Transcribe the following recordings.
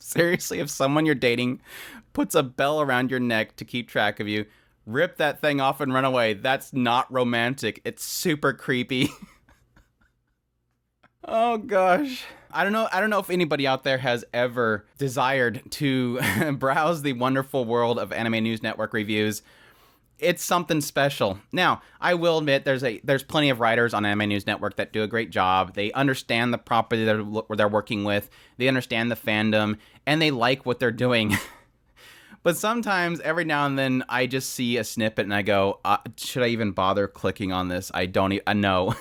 Seriously, if someone you're dating puts a bell around your neck to keep track of you, rip that thing off and run away. That's not romantic. It's super creepy. Oh gosh. I don't know if anybody out there has ever desired to browse the wonderful world of Anime News Network reviews. It's something special. Now, I will admit there's plenty of writers on Anime News Network that do a great job. They understand the property they're working with. They understand the fandom, and they like what they're doing. But sometimes, every now and then, I just see a snippet and I go, should I even bother clicking on this? I don't even know.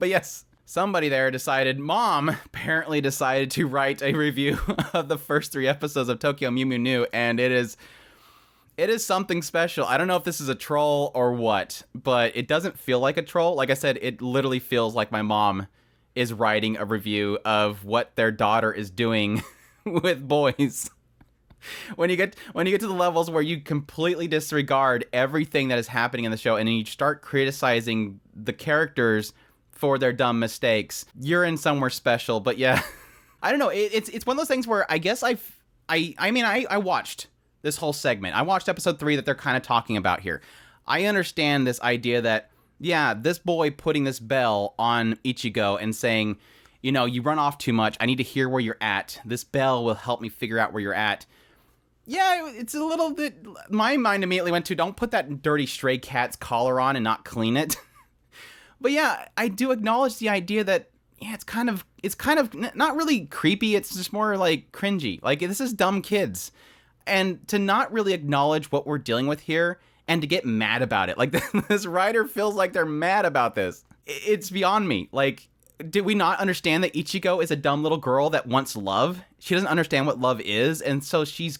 But yes, somebody there Mom apparently decided to write a review of the first 3 episodes of Tokyo Mew Mew New, and it is something special. I don't know if this is a troll or what, but it doesn't feel like a troll. Like I said, it literally feels like my mom is writing a review of what their daughter is doing with boys. When you get to the levels where you completely disregard everything that is happening in the show and you start criticizing the characters for their dumb mistakes, you're in somewhere special. But yeah, I don't know. It's one of those things where I guess I watched this whole segment. I watched episode 3 that they're kind of talking about here. I understand this idea that, yeah, this boy putting this bell on Ichigo and saying, you know, you run off too much. I need to hear where you're at. This bell will help me figure out where you're at. Yeah, it's a little bit... My mind immediately went to, don't put that dirty stray cat's collar on and not clean it. But yeah, I do acknowledge the idea that, yeah, it's kind of not really creepy. It's just more like cringy. Like, this is dumb kids. And to not really acknowledge what we're dealing with here and to get mad about it. Like, this writer feels like they're mad about this. It's beyond me. Like, did we not understand that Ichigo is a dumb little girl that wants love? She doesn't understand what love is, and so she's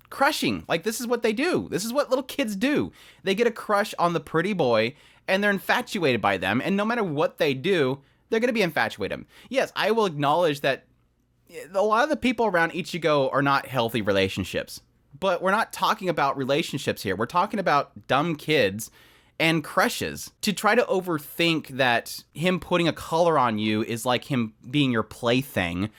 crushing. Like, this is what they do. This is what little kids do. They get a crush on the pretty boy, and they're infatuated by them, and no matter what they do, they're going to be infatuated. Yes, I will acknowledge that a lot of the people around Ichigo are not healthy relationships. But we're not talking about relationships here. We're talking about dumb kids and crushes. To try to overthink that him putting a collar on you is like him being your plaything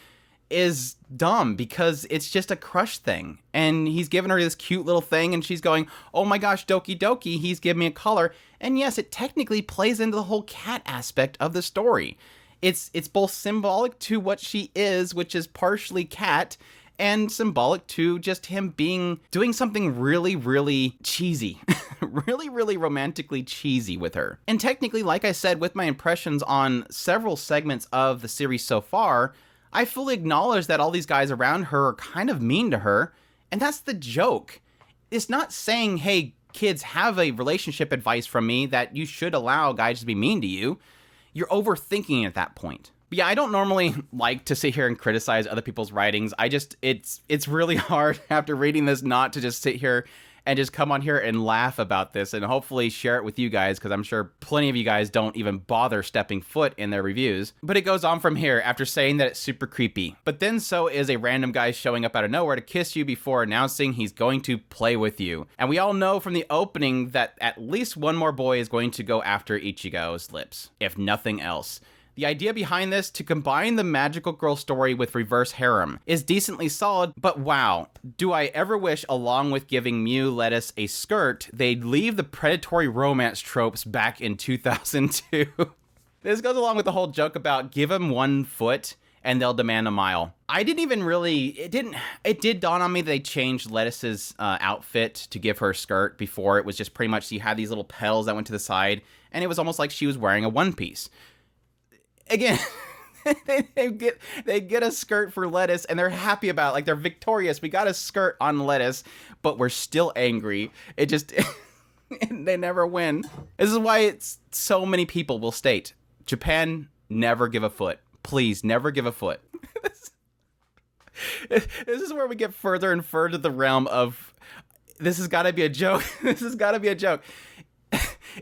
is dumb, because it's just a crush thing. And he's giving her this cute little thing and she's going, oh my gosh, doki doki, he's giving me a collar. And yes, it technically plays into the whole cat aspect of the story. It's both symbolic to what she is, which is partially cat, and symbolic to just him doing something really, really cheesy. Really, really romantically cheesy with her. And technically, like I said, with my impressions on several segments of the series so far, I fully acknowledge that all these guys around her are kind of mean to her, and that's the joke. It's not saying, hey, kids, have a relationship advice from me that you should allow guys to be mean to you. You're overthinking it at that point. But yeah, I don't normally like to sit here and criticize other people's writings. It's really hard after reading this not to just sit here and just come on here and laugh about this and hopefully share it with you guys, because I'm sure plenty of you guys don't even bother stepping foot in their reviews. But it goes on from here after saying that it's super creepy. But then so is a random guy showing up out of nowhere to kiss you before announcing he's going to play with you. And we all know from the opening that at least one more boy is going to go after Ichigo's lips, if nothing else. The idea behind this, to combine the magical girl story with reverse harem, is decently solid, but wow, do I ever wish, along with giving Mew Lettuce a skirt, they'd leave the predatory romance tropes back in 2002. This goes along with the whole joke about give them 1 foot and they'll demand a mile. I didn't even really, it did dawn on me that they changed Lettuce's outfit to give her a skirt. Before it was just pretty much, you had these little petals that went to the side, and it was almost like she was wearing a one piece. Again, they get a skirt for Lettuce, and they're happy about it. Like, they're victorious. We got a skirt on Lettuce, but we're still angry. It just, they never win. This is why it's so many people will state, Japan, never give a foot. Please, never give a foot. This is where we get further and further to the realm of, this has got to be a joke. This has got to be a joke.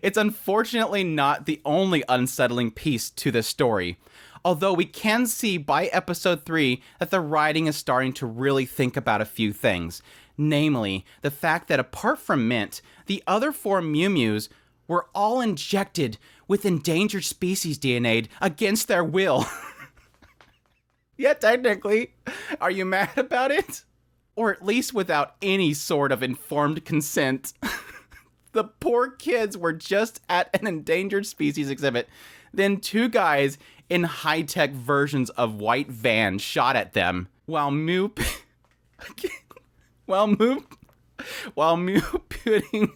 It's unfortunately not the only unsettling piece to this story, although we can see by episode 3 that the writing is starting to really think about a few things, namely the fact that apart from Mint, the other 4 Mew Mews were all injected with endangered species DNA against their will. Yeah, technically, Are you mad about it? Or at least without any sort of informed consent. The poor kids were just at an endangered species exhibit. Then two guys in high-tech versions of white vans shot at them while Mew Pudding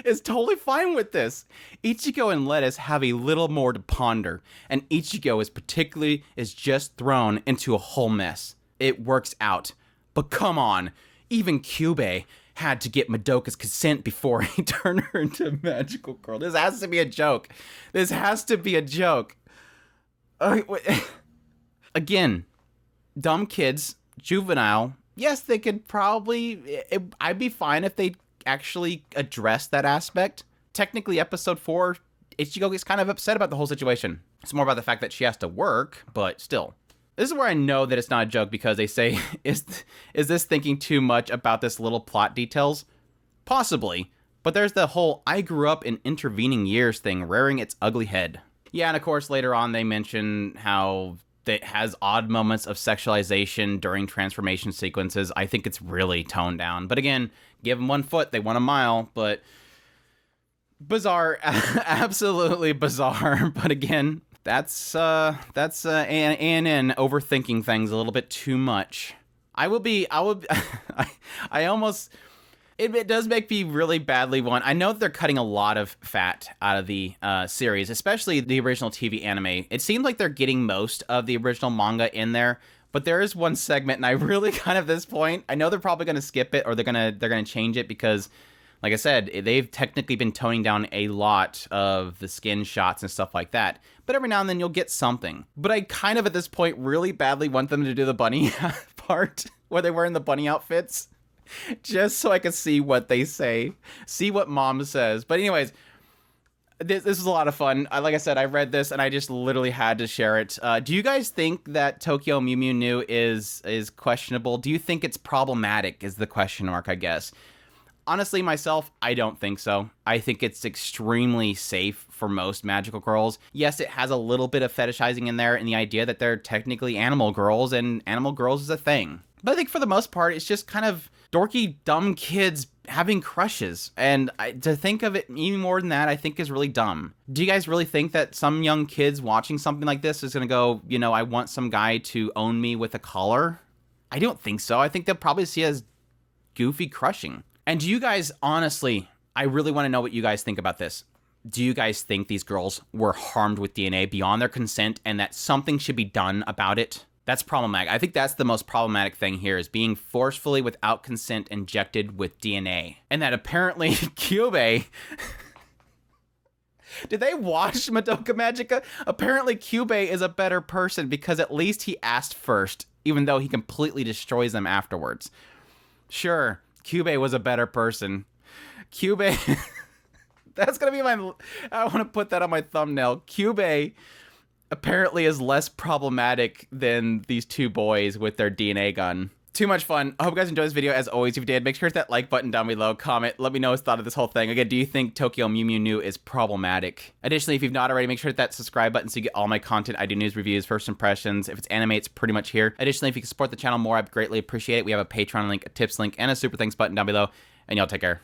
is totally fine with this. Ichigo and Lettuce have a little more to ponder, and Ichigo is just thrown into a whole mess. It works out. But come on, even Kyubey had to get Madoka's consent before he turned her into a magical girl. This has to be a joke. Again, dumb kids, juvenile. Yes, they could probably... I'd be fine if they actually addressed that aspect. Technically, episode 4, Ichigo gets kind of upset about the whole situation. It's more about the fact that she has to work, but still. This is where I know that it's not a joke, because they say, is this thinking too much about this little plot details? Possibly. But there's the whole I grew up in intervening years thing rearing its ugly head. Yeah, and of course later on they mention how it has odd moments of sexualization during transformation sequences. I think it's really toned down. But again, give them 1 foot, they want a mile. But bizarre, absolutely bizarre. But again, that's ANN overthinking things a little bit too much. It does make me really badly want. I know that they're cutting a lot of fat out of the series, especially the original TV anime. It seems like they're getting most of the original manga in there, but there is one segment, and I really kind of at this point, I know they're probably going to skip it or they're gonna change it because, like I said, they've technically been toning down a lot of the skin shots and stuff like that. But every now and then you'll get something. But I kind of at this point really badly want them to do the bunny part where they're wearing the bunny outfits. Just so I can see what they say. See what mom says. But anyways, this was a lot of fun. Like I said, I read this and I just literally had to share it. Do you guys think that Tokyo Mew Mew New is questionable? Do you think it's problematic is the question mark, I guess. Honestly, myself, I don't think so. I think it's extremely safe for most magical girls. Yes, it has a little bit of fetishizing in there and the idea that they're technically animal girls and animal girls is a thing. But I think for the most part, it's just kind of dorky, dumb kids having crushes. And to think of it any more than that, I think is really dumb. Do you guys really think that some young kids watching something like this is going to go, I want some guy to own me with a collar? I don't think so. I think they'll probably see it as goofy crushing. And do you guys, honestly, I really want to know what you guys think about this. Do you guys think these girls were harmed with DNA beyond their consent and that something should be done about it? That's problematic. I think that's the most problematic thing here is being forcefully without consent injected with DNA. And that apparently Kyubey... Did they watch Madoka Magica? Apparently Kyubey is a better person because at least he asked first, even though he completely destroys them afterwards. Sure, Kyubey was a better person. Kyubey... That's gonna be my... I want to put that on my thumbnail. Kyubey apparently is less problematic than these two boys with their DNA gun. Too much fun. I hope you guys enjoyed this video. As always, if you did, make sure to hit that like button down below. Comment. Let me know his thought of this whole thing. Again, do you think Tokyo Mew Mew New is problematic? Additionally, if you've not already, make sure to hit that subscribe button so you get all my content. I do news, reviews, first impressions. If it's anime, it's pretty much here. Additionally, if you can support the channel more, I'd greatly appreciate it. We have a Patreon link, a tips link, and a super thanks button down below. And y'all take care.